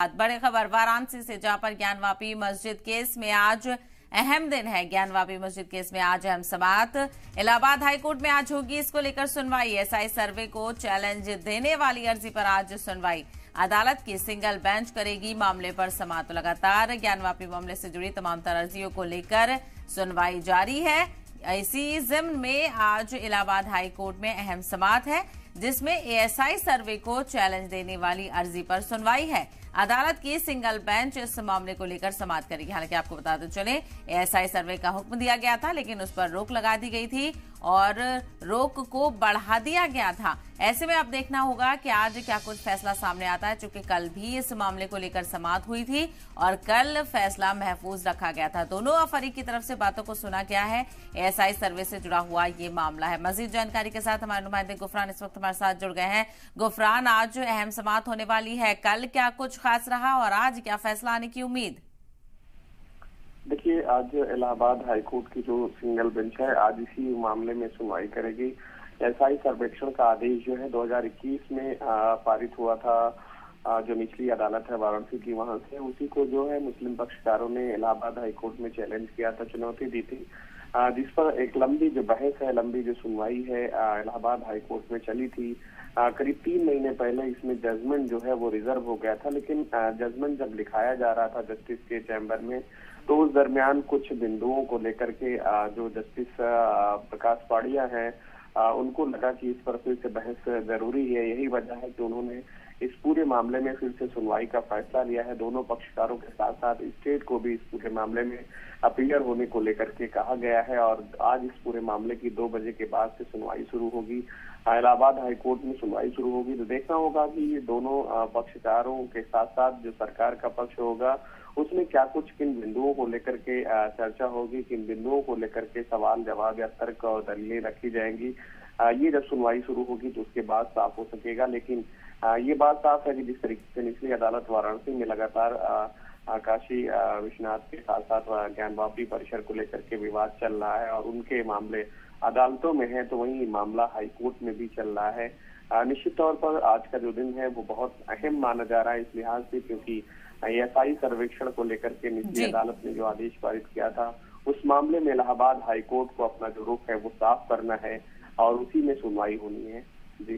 बड़ी खबर वाराणसी से, जहां पर ज्ञानवापी मस्जिद केस में आज अहम दिन है। ज्ञानवापी मस्जिद केस में आज अहम समाअत। इलाहाबाद हाईकोर्ट में आज होगी इसको लेकर सुनवाई। एसआई सर्वे को चैलेंज देने वाली अर्जी पर आज सुनवाई। अदालत की सिंगल बेंच करेगी मामले पर समाअत। तो लगातार ज्ञानवापी मामले से जुड़ी तमाम तरह अर्जियों को लेकर सुनवाई जारी है। इसी जिम्न में आज इलाहाबाद हाईकोर्ट में अहम समाअत है, जिसमें एएसआई सर्वे को चैलेंज देने वाली अर्जी पर सुनवाई है। अदालत की सिंगल बेंच इस मामले को लेकर समाअत करेगी। हालांकि आपको बताते चले, एएसआई सर्वे का हुक्म दिया गया था, लेकिन उस पर रोक लगा दी गई थी और रोक को बढ़ा दिया गया था। ऐसे में अब देखना होगा कि आज क्या कुछ फैसला सामने आता है, चूंकि कल भी इस मामले को लेकर समाअत हुई थी और कल फैसला महफूज रखा गया था। दोनों फरीक की तरफ से बातों को सुना गया है। एएसआई सर्वे से जुड़ा हुआ ये मामला है। मजीद जानकारी के साथ हमारे नुमाइंदे गुफरान इस वक्त हमारे साथ जुड़ गए हैं। गुफरान, आज अहम समाअत होने वाली है, कल क्या कुछ खास रहा और आज क्या फैसला आने की उम्मीद? देखिए, आज इलाहाबाद हाईकोर्ट की जो सिंगल बेंच है आज इसी मामले में सुनवाई करेगी। एसआई सर्वेक्षण का आदेश जो है 2021 में पारित हुआ था, जो निचली अदालत है वाराणसी की, वहां से उसी को जो है मुस्लिम पक्षकारों ने इलाहाबाद हाईकोर्ट में चैलेंज किया था, चुनौती दी थी, जिस पर एक लंबी जो बहस है, लंबी जो सुनवाई है इलाहाबाद हाईकोर्ट में चली थी। करीब 3 महीने पहले इसमें जजमेंट जो है वो रिजर्व हो गया था, लेकिन जजमेंट जब लिखाया जा रहा था जस्टिस के चैम्बर में, तो उस दरमियान कुछ बिंदुओं को लेकर के जो जस्टिस प्रकाश पाड़िया हैं उनको लगा कि इस पर फिर से बहस जरूरी है। यही वजह है कि उन्होंने इस पूरे मामले में फिर से सुनवाई का फैसला लिया है। दोनों पक्षकारों के साथ साथ स्टेट को भी इस पूरे मामले में अपीयर होने को लेकर के कहा गया है और आज इस पूरे मामले की 2 बजे के बाद से सुनवाई शुरू होगी। इलाहाबाद हाईकोर्ट में सुनवाई शुरू होगी तो देखना होगा कि दोनों पक्षकारों के साथ साथ जो सरकार का पक्ष होगा उसमें क्या कुछ किन बिंदुओं को लेकर के चर्चा होगी, किन बिंदुओं को लेकर के सवाल जवाब या तर्क और दलीलें रखी जाएंगी। ये जब सुनवाई शुरू होगी तो उसके बाद साफ हो सकेगा। लेकिन ये बात साफ है कि जिस तरीके से निचली अदालत वाराणसी में लगातार काशी विश्वनाथ के साथ साथ ज्ञानवापी परिसर को लेकर के विवाद चल रहा है और उनके मामले अदालतों में है, तो वहीं मामला हाईकोर्ट में भी चल रहा है। निश्चित तौर पर आज का जो दिन है वो बहुत अहम माना जा रहा है इस लिहाज से, क्योंकि एएसआई सर्वेक्षण को लेकर के निचली अदालत ने जो आदेश पारित किया था उस मामले में इलाहाबाद हाईकोर्ट को अपना जो रुख है वो साफ करना है और उसी में सुनवाई होनी है। जी।